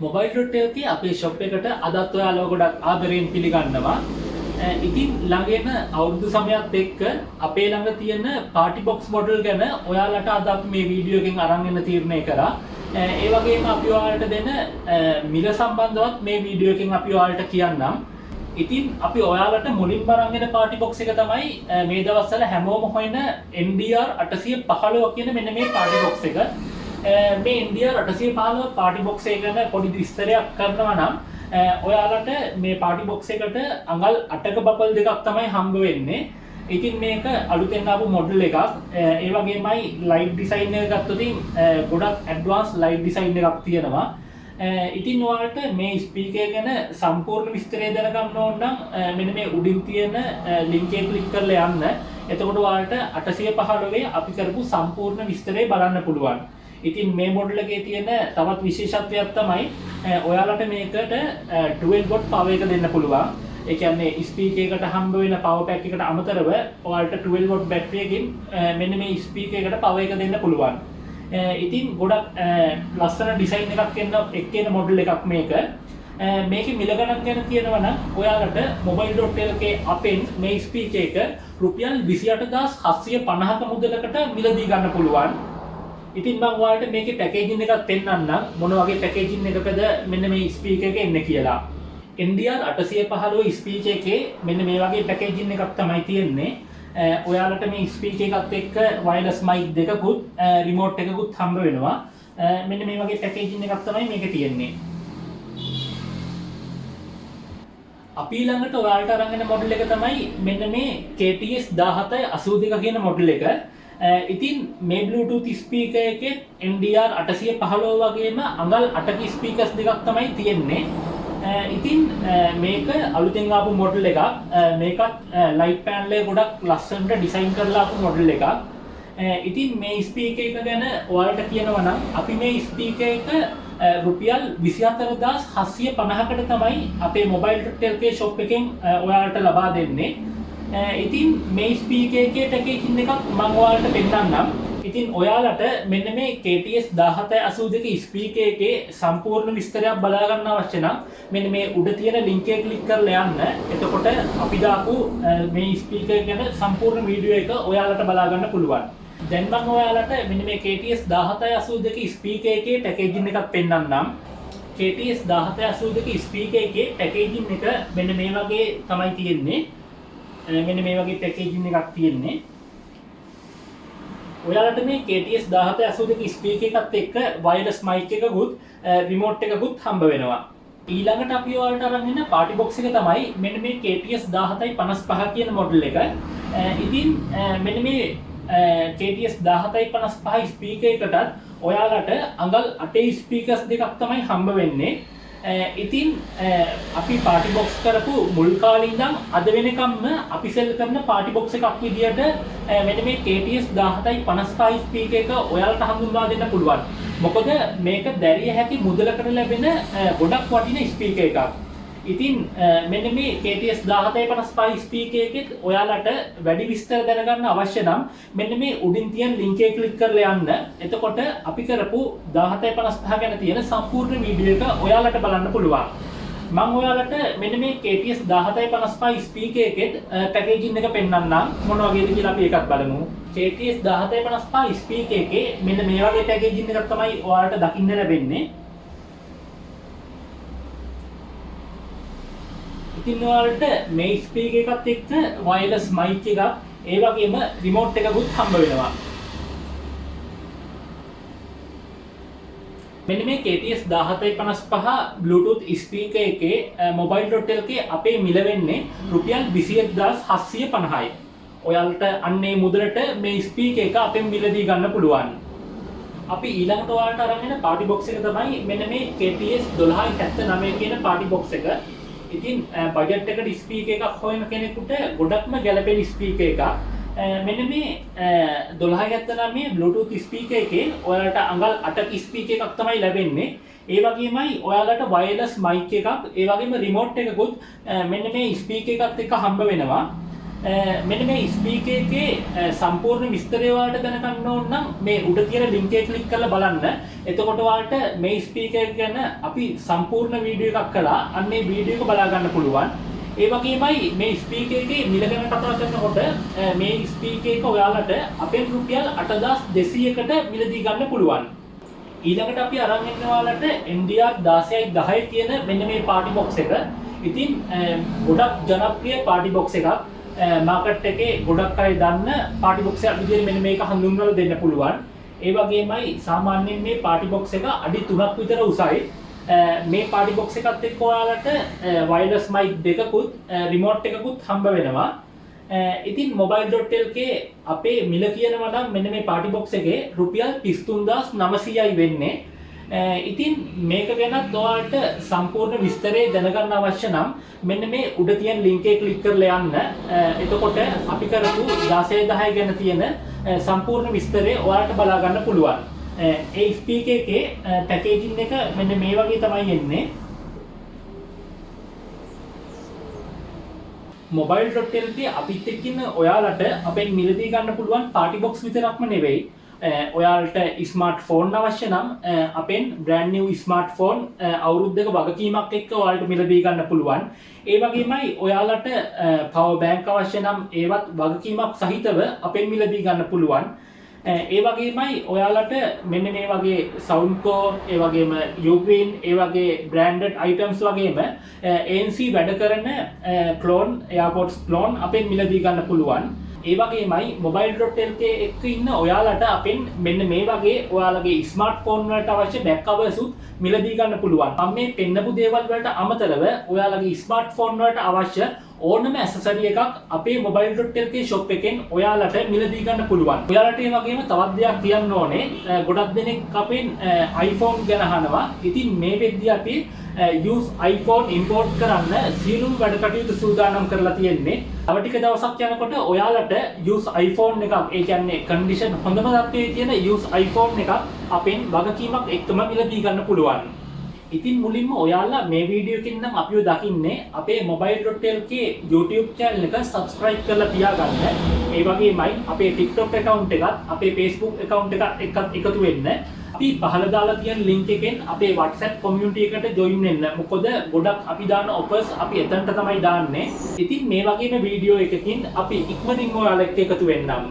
මොබයිල්.lk අපේ ෂොප් එකට අදත් ඔයාලව ගොඩක් ආදරයෙන් පිළිගන්නවා. ඉතින් ළඟේම අවුරුදු සමයත් එක්ක අපේ ළඟ තියෙන පාටි බොක්ස් මොඩල් ගැන ඔයාලට අද අපි මේ වීඩියෝ එකෙන් අරන් එන්න තීරණය කරා. ඒ වගේම අපි ඔයාලට දෙන මිල සම්බන්ධවත් මේ වීඩියෝ එකෙන් අපි ඔයාලට කියන්නම්. ඉතින් අපි ඔයාලට මුලින්ම අරන් එන පාටි බොක්ස් එක තමයි මේ දවස්වල හැමෝම හොයන NDR 815 කියන මෙන්න මේ පාටි බොක්ස් එක. මේ NDR 815 පාටි බොක්ස් එක ගැන පොඩි විස්තරයක් කරනවා නම් ඔයාලට මේ පාටි බොක්ස් එකට අඟල් 8ක බබල් දෙකක් තමයි හම්බ වෙන්නේ. ඉතින් මේක අලුතෙන් ආපු මොඩල් එකක්. ඒ වගේමයි ලයිට් ඩිසයින් එක ගත්තොත් ගොඩක් ඇඩ්වාන්ස් ලයිට් ඩිසයින් එකක් තියෙනවා. ඉතින් ඔයාලට මේ ස්පීකර් ගැන සම්පූර්ණ විස්තරය දැනගන්න ඕන නම් මෙන්න මේ උඩින් තියෙන ලින්ක් එක ක්ලික් කරලා යන්න. එතකොට ඔයාලට 815 අපි කරපු සම්පූර්ණ විස්තරය බලන්න පුළුවන්. ඉතින් මේ මොඩල් එකේ තියෙන තවත් විශේෂත්වයක් තමයි ඔයාලට මේකට 12 වොට් පවර් එක දෙන්න පුළුවන්. ඒ කියන්නේ ස්පීකර් එකට හම්බ වෙන පවර් පැක් එකට අමතරව ඔයාලට 12 වොට් බැටරි එකකින් මෙන්න මේ ස්පීකර් එකට පවර් එක දෙන්න පුළුවන්. ඉතින් ගොඩක් ලස්සන ඩිසයින් එකක් එක්කෙන මොඩල් එකක් මේක. මේකේ මිල ගණන් ගැන කියනවා නම් ඔයාලට mobile.lk අපෙන් මේ ස්පීකර් එක රුපියල් 28750ක මුදලකට මිලදී ගන්න පුළුවන්. ඉතින් මම ඔයාලට මේකේ පැකේජින් එකක් පෙන්නන්නම් මොන වගේ පැකේජින් එකකද මෙන්න මේ ස්පීකර් එක එන්නේ කියලා. NDR 815 ස්පීකර් එකේ මෙන්න මේ වගේ පැකේජින් එකක් තමයි තියෙන්නේ. ඔයාලට මේ ස්පීකර් එකත් එක්ක වයර්ලස් මයික් දෙකකුත් රිමෝට් එකකුත් හම්බ වෙනවා. මෙන්න මේ වගේ පැකේජින් එකක් තමයි මේකේ තියෙන්නේ. අපි ළඟට ඔයාලට අරන් එන මොඩල් එක තමයි මෙන්න මේ KTS 1782 කියන මොඩල් එක. ඉතින් මේ Bluetooth ස්පීකර් එකේ NDR 815 වගේම අඟල් 8ක ස්පීකර්ස් දෙකක් තමයි තියෙන්නේ. ඉතින් මේක අලුතෙන් ආපු මොඩල් එකක්. මේකත් ලයිට් පැනල් එක ගොඩක් ලස්සනට ඩිසයින් කරලා ආපු මොඩල් එකක්. ඉතින් මේ ස්පීකර් එක ගැන ඔයාලට කියනවා නම් අපි මේ ස්පීකර් එක රුපියල් 24750කට තමයි අපේ mobile.lk shop එකෙන් ඔයාලට ලබා දෙන්නේ. ඉතින් මේ ස්පීකර් එකේ පැකේජින් එකක් මම ඔයාලට පෙන්නන්නම්. ඉතින් ඔයාලට මෙන්න මේ KTS 1782 ස්පීකර් එකේ සම්පූර්ණ විස්තරයක් බලා ගන්න අවශ්‍ය නම් මෙන්න මේ උඩ තියෙන ලින්ක් එක ක්ලික් කරලා යන්න. එතකොට අපි දාපු මේ ස්පීකර් ගැන සම්පූර්ණ වීඩියෝ එක ඔයාලට බලා ගන්න පුළුවන්. දැන් මම ඔයාලට මෙන්න මේ KTS 1782 ස්පීකර් එකේ පැකේජින් එකක් පෙන්නන්නම්. KTS 1782 ස්පීකර් එකේ පැකේජින් එක මෙන්න මේ වගේ තමයි තියෙන්නේ. මෙන්න මේ වගේ පැකේජින් එකක් තියෙන්නේ. ඔයාලට මේ KTS 1782 ස්පීකර් එකත් එක්ක වයර්ලස් මයික් එකකුත් රිමෝට් එකකුත් හම්බ වෙනවා. ඊළඟට අපි ඔයාලට අරන් එන පාටි බොක්ස් එක තමයි මෙන්න මේ KTS 1755 කියන මොඩල් එක. ඉතින් මෙන්න මේ KTS 1755 ස්පීකර් එකටත් ඔයාලට අඟල් 8 ස්පීකර්ස් දෙකක් තමයි හම්බ වෙන්නේ. ඉතින් අපි පාටි බොක්ස් කරපු මුල් කාලේ ඉඳන් අද වෙනකම්ම අපි සෙල් කරන පාටි බොක්ස් එකක් විදියට මෙන්න මේ KTS 1755 ස්පීකර් එක ඔයාලට හඳුන්වා දෙන්න පුළුවන්. මොකද මේක දැරිය හැකි මුදලකට ලැබෙන ගොඩක් වටින ස්පීකර් එකක්. ඉතින් මෙන්න මේ KTS 1755 ස්පීකර් එකෙත් ඔයාලට වැඩි විස්තර දැනගන්න අවශ්‍ය නම් මෙන්න මේ උඩින් තියෙන ලින්ක් එක ක්ලික් කරලා යන්න. එතකොට අපි කරපු 1755 ගැන තියෙන සම්පූර්ණ වීඩියෝ එක ඔයාලට බලන්න පුළුවන්. මම ඔයාලට මෙන්න මේ KTS 1755 ස්පීකර් එකෙත් පැකේජින් එක පෙන්නන්නම් මොන වගේද කියලා අපි එකක් බලමු. KTS 1755 ස්පීකර් එකේ මෙන්න මේ වගේ පැකේජින් එකක් තමයි ඔයාලට දකින්න ලැබෙන්නේ. ඉතින් ඔයාලට මේ ස්පීකර් එකත් එක්ක වයර්ලස් මයික් එකක් ඒ වගේම රිමෝට් එකකුත් හම්බ වෙනවා. මෙන්න මේ KTS 1755 Bluetooth ස්පීකර් එකේ mobile.lk අපේ මිල වෙන්නේ රුපියල් 21750යි. ඔයාලට අන්නේ මුදලට මේ ස්පීකර් එක අපෙන් මිලදී ගන්න පුළුවන්. අපි ඊළඟට ඔයාලට අරන් එන පාටි බොක්ස් එක තමයි මෙන්න මේ KTS 1279 කියන පාටි බොක්ස් එක. ඉතින් බජට් එකට ස්පීකර් එකක් හොයන කෙනෙකුට ගොඩක්ම ගැළපෙන ස්පීකර් එකක්. මෙන්න මේ 1279 Bluetooth ස්පීකර් එකේ ඔයාලට අඟල් 8ක ස්පීකර් එකක් තමයි ලැබෙන්නේ. ඒ වගේමයි ඔයාලට වයර්ලස් මයික් එකක්, ඒ වගේම රිමෝට් එකකුත් මෙන්න මේ ස්පීකර් එකත් එක්ක හම්බ වෙනවා. මෙන්න මේ ස්පීකර් එකේ සම්පූර්ණ විස්තරය ඔයාලට දැනගන්න ඕන නම් මේ උඩ තියෙන ලින්ක් එක ක්ලික් කරලා බලන්න. එතකොට ඔයාලට මේ ස්පීකර් එක ගැන අපි සම්පූර්ණ වීඩියෝ එකක් කළා. අන්න ඒ වීඩියෝ එක බලා ගන්න පුළුවන්. ඒ වගේමයි මේ ස්පීකර් එකේ මිල ගැන කතා කරනකොට මේ ස්පීකර් එක ඔයාලට අපෙන් රුපියල් 8200කට මිලදී ගන්න පුළුවන්. ඊළඟට අපි අරන් ඉන්න ඔයාලට NDR 1610 කියන මෙන්න මේ පාටි බොක්ස් එක. ඉතින් ගොඩක් ජනප්‍රිය පාටි බොක්ස් එකක්. මාකට් එකේ ගොඩක් අය දන්න පාටි බොක්ස් එකක් විදිහට මෙන්න මේක හඳුන්වලා දෙන්න පුළුවන්. ඒ වගේමයි සාමාන්‍යයෙන් මේ පාටි බොක්ස් එක අඩි 3ක් විතර උසයි. මේ පාටි බොක්ස් එකත් එක්ක ඔයාලට වයර්ලස් මයික් දෙකකුත් රිමෝට් එකකුත් හම්බ වෙනවා. ඉතින් mobile.lk අපේ මිල කියනවා නම් මෙන්න මේ පාටි බොක්ස් එකේ රුපියල් 33900යි වෙන්නේ. ඉතින් මේක ගැනත් ඔයාලට සම්පූර්ණ විස්තරය දැනගන්න අවශ්‍ය නම් මෙන්න මේ උඩ තියෙන ලින්ක් එක ක්ලික් කරලා යන්න. එතකොට අපි කරපු 1610 ගැන තියෙන සම්පූර්ණ විස්තරය ඔයාලට බලා ගන්න පුළුවන්. ඒ ස්පීකර් එකේ පැකේජින් එක මෙන්න මේ වගේ තමයි එන්නේ. mobile.lk අපිත් එක්ක ඉන්න ඔයාලට අපෙන් මිලදී ගන්න පුළුවන් පාටි බොක්ස් විතරක්ම නෙවෙයි. ඔයාලට ස්මාර්ට්ෆෝන් අවශ්‍ය නම් අපෙන් බ්‍රෑන්ඩ් නිව් ස්මාර්ට්ෆෝන් අවුරුද්දක වගකීමක් එක්ක ඔයාලට මිලදී ගන්න පුළුවන්. ඒ වගේමයි ඔයාලට පවර් බෑන්ක් අවශ්‍ය නම් ඒවත් වගකීමක් සහිතව අපෙන් මිලදී ගන්න පුළුවන්. ඒ වගේමයි ඔයාලට මෙන්න මේ වගේ සවුන්ඩ්කෝ, ඒ වගේම යුග්‍රීන්, ඒ වගේ බ්‍රෑන්ඩඩ් අයිටම්ස් වගේම ANC වැඩ කරන ක්ලෝන් එයාපෝඩ්ස් ක්ලෝන් අපෙන් මිලදී ගන්න පුළුවන්. ඒ වගේමයි mobile.lk එක්ක ඉන්න ඔයාලට අපෙන් මෙන්න මේ වගේ ඔයාලගේ ස්මාර්ට්ෆෝන් වලට අවශ්‍ය බෑක් කවර්ස් උත් මිලදී ගන්න පුළුවන්. මම මේ පෙන්නපු දේවල් වලට අමතරව ඔයාලගේ ස්මාර්ට්ෆෝන් වලට අවශ්‍ය ඕනම ඇසසරි එකක් අපේ mobile.lk shop එකෙන් ඔයාලට මිලදී ගන්න පුළුවන්. ඔයාලට ඒ වගේම තවත් දෙයක් කියන්න ඕනේ. ගොඩක් දෙනෙක් අපෙන් iPhone ගැන අහනවා. ඉතින් මේ වෙද්දී අපි use iPhone import කරන්න සියලුම වැඩ කටයුතු සූදානම් කරලා තියෙන්නේ. තව ටික දවසක් යනකොට ඔයාලට use iPhone එකක්, ඒ කියන්නේ condition හොඳම තත්ත්වයේ තියෙන use iPhone එකක් අපෙන් වගකීමක් එක්කම මිලදී ගන්න පුළුවන්. ඉතින් මුලින්ම ඔයාලා මේ වීඩියෝ එකෙන් නම් අපිව දකින්නේ අපේ mobile.lk YouTube channel එක subscribe කරලා තියාගන්න. ඒ වගේමයි අපේ TikTok account එකත් අපේ Facebook account එකත් එකතු වෙන්න. අපි පහළ දාලා තියෙන link එකෙන් අපේ WhatsApp community එකට join වෙන්න. මොකද ගොඩක් අපි දාන offers අපි එතනට තමයි දාන්නේ. ඉතින් මේ වගේම වීඩියෝ එකකින් අපි ඉක්මනින්ම ඔයාලා එක්ක එකතු වෙන්නම්.